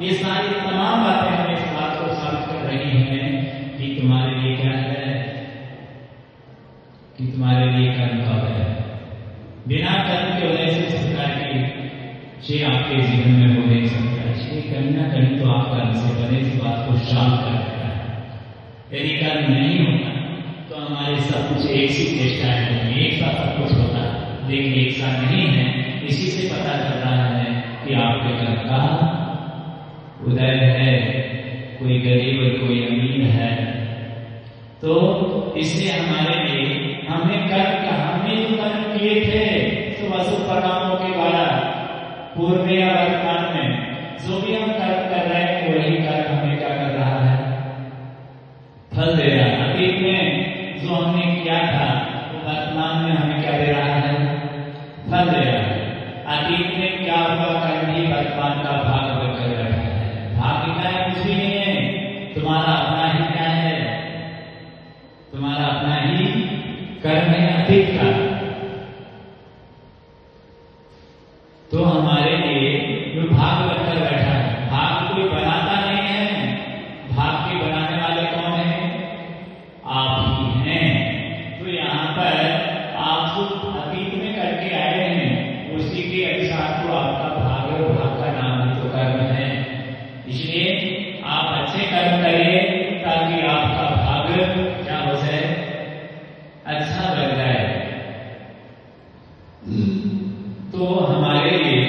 ये सारी तमाम बातें हमें इस बात को साबित कर रही हैं कि तुम्हारे लिए क्या है, कि तुम्हारे लिए कर्म कब है। बिना कर्म के वजह से इस प्रकार की चीज आपके जीवन में हो नहीं सकता। इसलिए कहीं ना कहीं तो आप कर्म से बने इस बात को शांत कर देता है। यदि कर्म नहीं होता तो हमारे सब कुछ एक सी चेष्टाएं होंगी, एक साथ सब कुछ होता, लेकिन एक साथ नहीं है। इसी से पता चल रहा है कि आपके कर्म का उदय है, कोई गरीब और कोई अमीर है। तो इसलिए हमारे लिए हमने जो कर्म किए थे सुबह सुबह कामों के द्वारा पूर्व या वर्तमान में जो भी हम कर्म कर रहे हैं वही कर्म हमें क्या कर रहा है, फल दे रहा है। अतीत में जो हमने किया था वो वर्तमान में हमें क्या दे रहा है, फल दे रहा है। अतीत में क्या हुआ कर्म ही वर्तमान का भाग बनकर बैठा है। भाग्य का कुछ भी नहीं है, तुम्हारा अपना ही क्या है, तुम्हारा अपना ही कर्म है अतीत का। तो हमारे लिए जो भाग बनकर बैठा है, भाग कोई बनाता नहीं है, भाग के बनाने वाले कौन है, आप ही हैं। तो यहाँ पर आप जो अतीत में करके आए हैं उसी के अनुसार तो आपका भाग है, भाग का नाम ही तो कर्म है। इसलिए आप अच्छे कर्म करिए ताकि आपका भाग क्या हो जाए, अच्छा बन जाए। तो हमारे लिए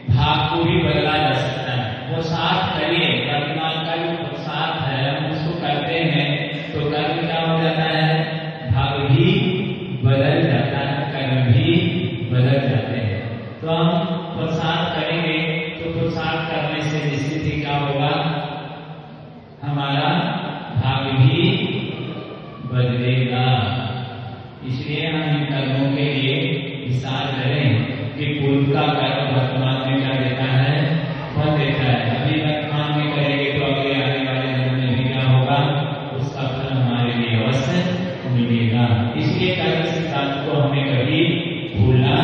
भाग को भी बदला जा सकता है। वो साथ करिए, वर्तमान का जो साथ है हम उसको करते हैं तो कर्म क्या हो जाता है, भाग भी बदल जाता है, कर्म भी बदल जाते हैं। तो हम पुरुषार्थ करेंगे तो पुरुषार्थ करने से निश्चित ही क्या होगा, हमारा भाग भी बदलेगा। इसलिए हम इन कर्मों के लिए विचार करें कि पूर्व का कर्म वर्तमान में क्या देता है, फल देता है। अभी वर्तमान में करेंगे तो अगले आने वाले जन्म में भी क्या होगा, उसका फल हमारे लिए अवश्य मिलेगा। इसलिए कर्म सिद्धांत को हमें कभी भूलना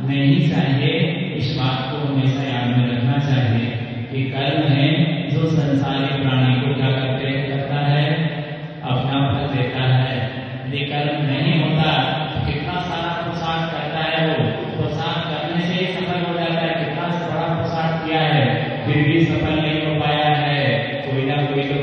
नहीं चाहिए। इस बात को हमेशा याद में रखना चाहिए कि कर्म है जो संसारी प्राणी को क्या करता है, अपना फल देता है। यदि कर्म नहीं होता कितना सारा पुरुषार्थ करता है, वो पुरुषार्थ करने से ही सफल हो जाता है। कितना बड़ा पुरुषार्थ किया है फिर भी सफल नहीं हो पाया है, कोई ना कोई तो